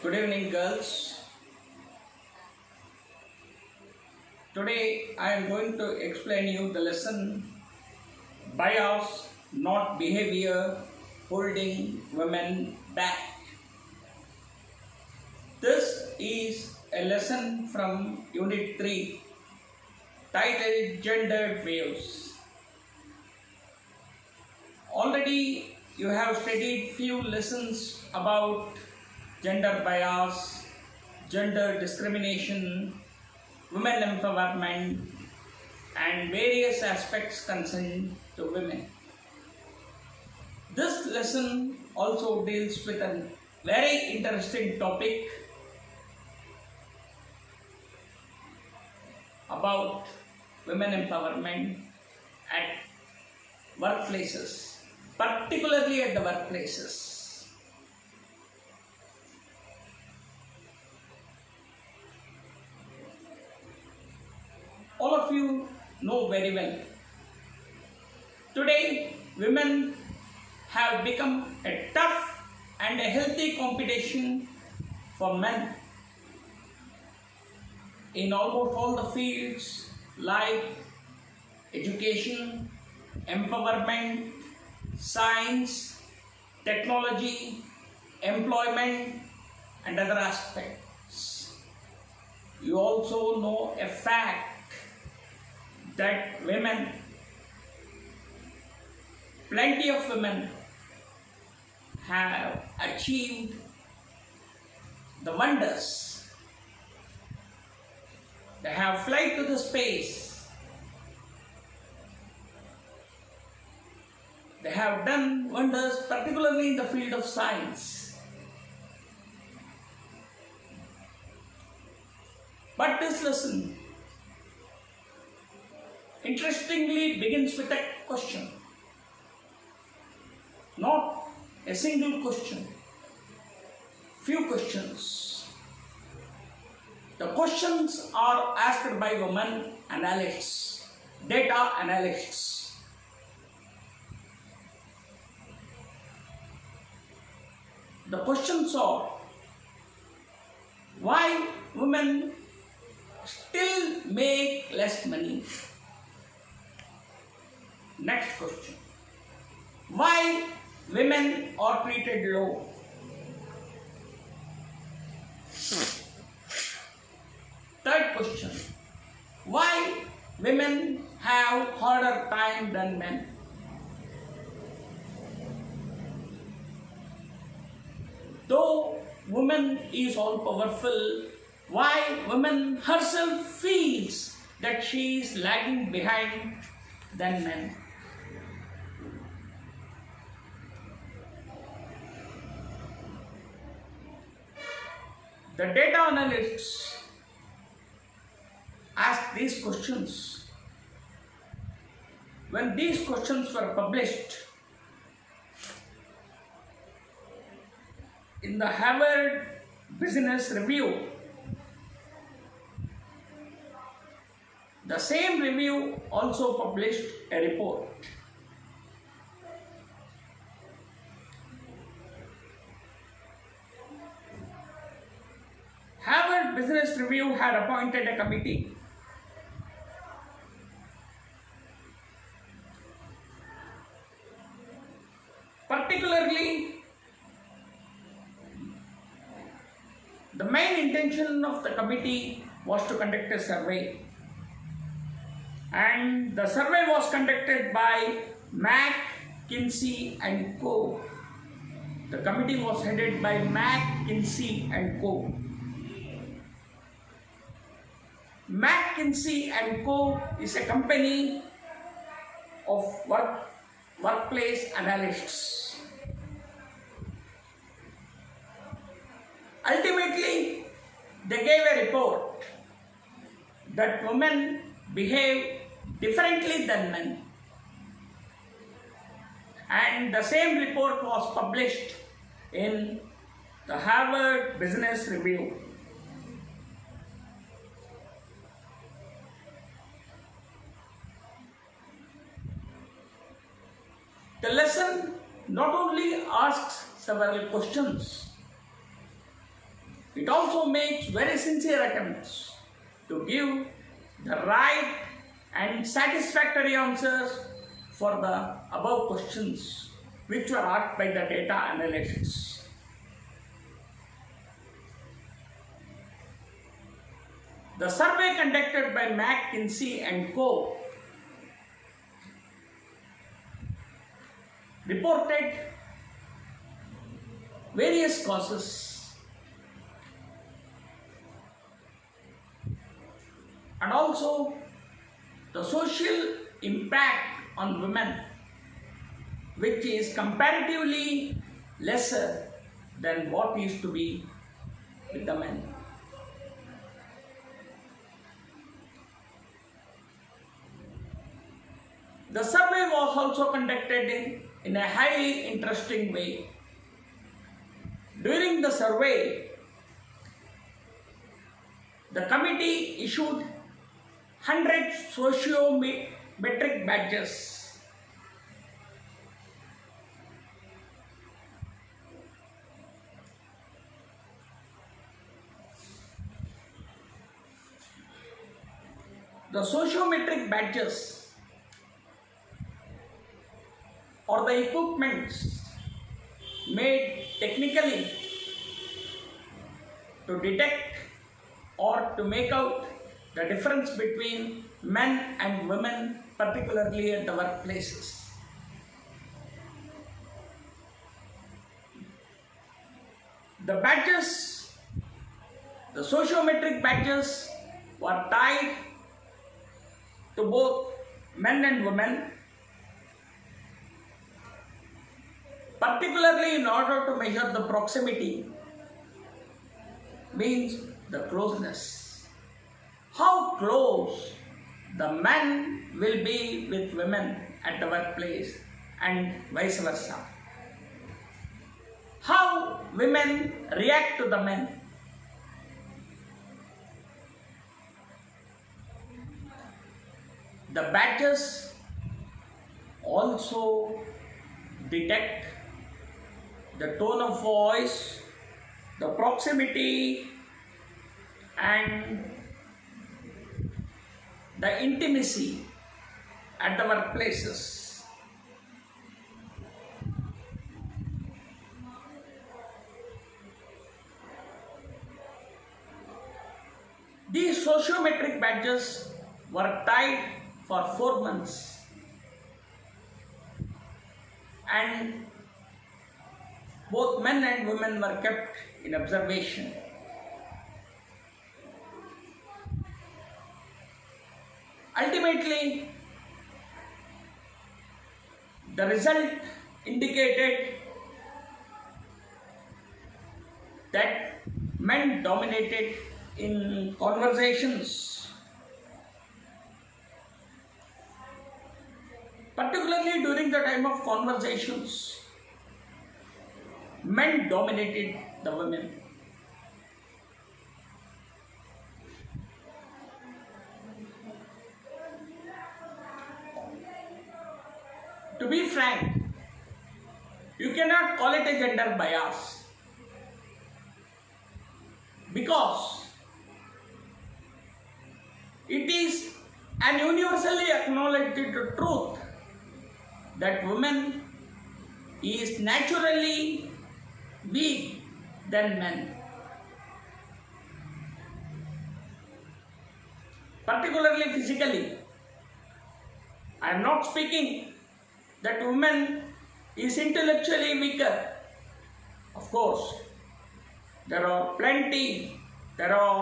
Good evening, girls. Today I am going to explain you the lesson bias, not behavior, holding women back. This is a lesson from Unit 3 titled Gendered Views. Already you have studied few lessons about gender bias, gender discrimination, women empowerment, and various aspects concerned to women. This lesson also deals with a very interesting topic about women empowerment at workplaces, particularly at the workplaces. All of you know very well. Today, women have become a tough and a healthy competition for men in almost all the fields like education, empowerment, science, technology, employment, and other aspects. You also know a fact that plenty of women have achieved the wonders. They have flight to the space. They have done wonders, particularly in the field of science. But this lesson interestingly begins with a question. Not a single question, few questions. The questions are asked by women analysts, data analysts. The questions are: why women still make less money? Next question: why women are treated low? Third question: why women have harder time than men? Though woman is all powerful, why woman herself feels that she is lagging behind than men? The data analysts asked these questions. When these questions were published in the Harvard Business Review, the same review also published a report. Harvard Business Review had appointed a committee particularly. The main intention of the committee was to conduct a survey, and the survey was conducted by McKinsey and Co. The committee was headed by McKinsey and Co. McKinsey and Co. is a company of workplace analysts. Ultimately, they gave a report that women behave differently than men. And the same report was published in the Harvard Business Review. The lesson not only asks several questions, It also makes very sincere attempts to give the right and satisfactory answers for the above questions which were asked by the data analysts. The survey conducted by McKinsey and Co. reported various causes and also the social impact on women, which is comparatively lesser than what used to be with the men. The survey was also conducted in a highly interesting way. During the survey, the committee issued 100 sociometric badges. The sociometric badges or the equipments made technically to detect or to make out the difference between men and women, particularly at the workplaces. The badges, the sociometric badges, were tied to both men and women, particularly in order to measure the proximity, means the closeness. How close the men will be with women at the workplace and vice versa. How women react to the men. The badges also detect the tone of voice, the proximity, and the intimacy at the workplaces. These sociometric badges were tied for 4 months, and both men and women were kept in observation. Ultimately, the result indicated that men dominated in conversations, particularly during the time of conversations. Men dominated the women. To be frank, you cannot call it a gender bias, because it is an universally acknowledged truth that women is naturally weak than men, particularly physically. I am not speaking that women is intellectually weaker. Of course, there are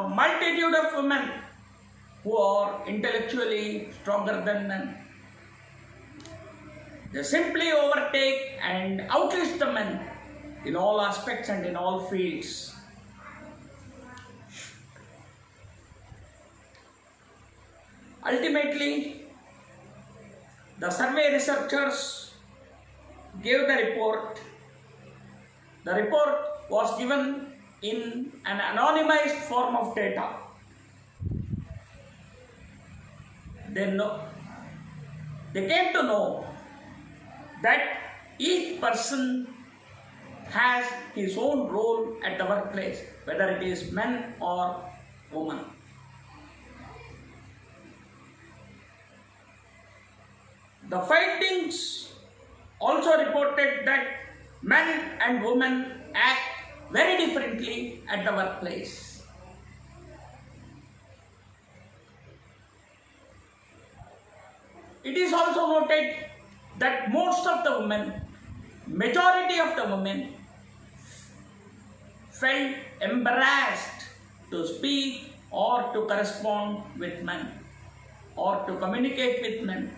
multitude of women who are intellectually stronger than men. They simply overtake and outlist the men in all aspects and in all fields. Ultimately, the survey researchers gave the report. The report was given in an anonymized form of data. They came to know that each person has his own role at the workplace, whether it is men or women. The findings also reported that men and women act very differently at the workplace. It is also noted that most of the women, majority of the women, felt embarrassed to speak or to correspond with men or to communicate with men.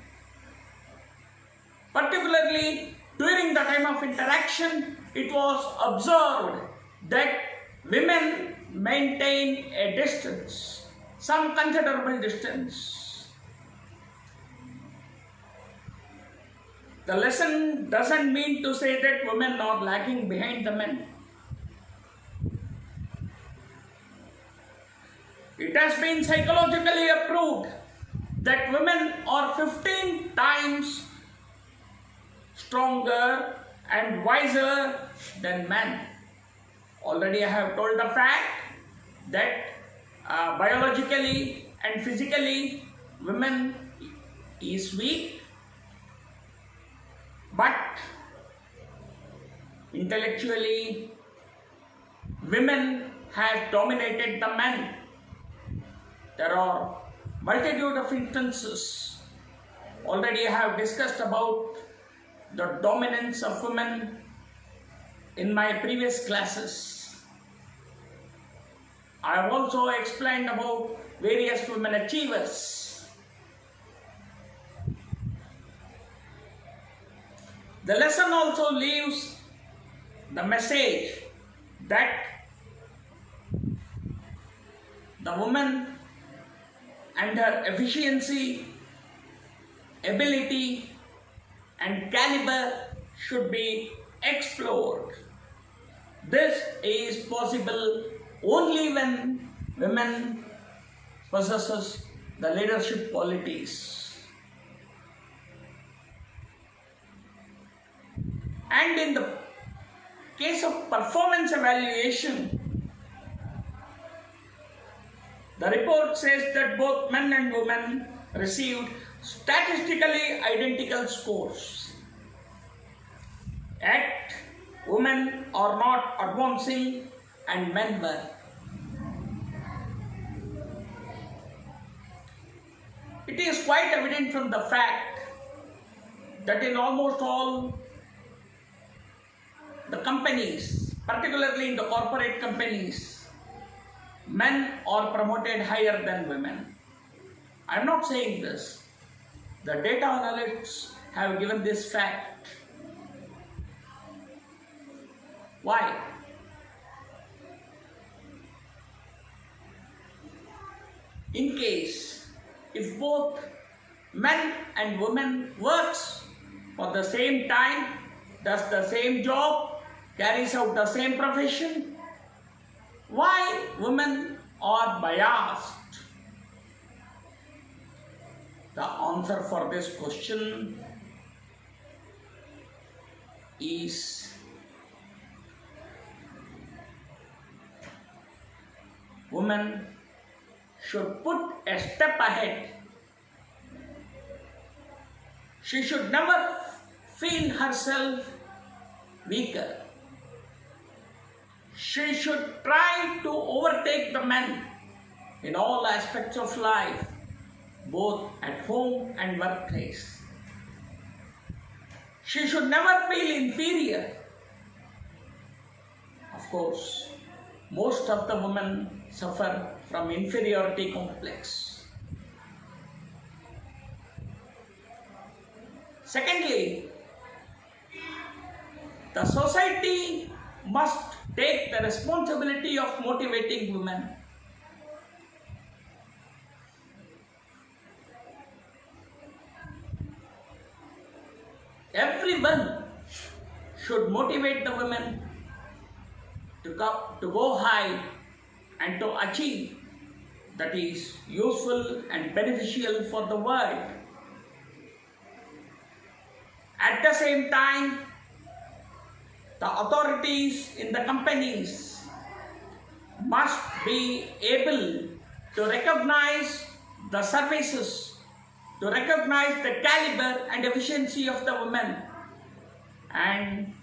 Particularly during the time of interaction, it was observed that women maintain a distance, some considerable distance. The lesson doesn't mean to say that women are lagging behind the men. It has been psychologically approved that women are 15 times stronger and wiser than men. Already I have told the fact that biologically and physically women is weak, but intellectually women have dominated the men. There are multitude of instances. Already I have discussed about the dominance of women in my previous classes. I have also explained about various women achievers. The lesson also leaves the message that the woman and her efficiency, ability and caliber should be explored. This is possible only when women possesses the leadership qualities. And in the case of performance evaluation, the report says that both men and women received statistically identical scores. Yet, women are not advancing and men were. It is quite evident from the fact that in almost all the companies, particularly in the corporate companies, men are promoted higher than women. I am not saying this. The data analysts have given this fact. Why? In case if both men and women works for the same time, does the same job, carries out the same profession, why women are biased? The answer for this question is women should put a step ahead. She should never feel herself weaker. She should try to overtake the men in all aspects of life, both at home and workplace. She should never feel inferior. Of course, most of the women suffer from inferiority complex. Secondly, the society must take the responsibility of motivating women. Everyone should motivate the women to go high and to achieve that is useful and beneficial for the world. At the same time, the authorities in the companies must be able to recognize the services, to recognize the caliber and efficiency of the women, and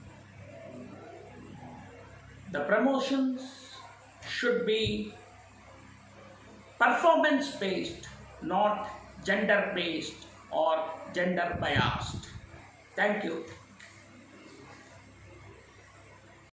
the promotions should be performance based, not gender based or gender biased. Thank you.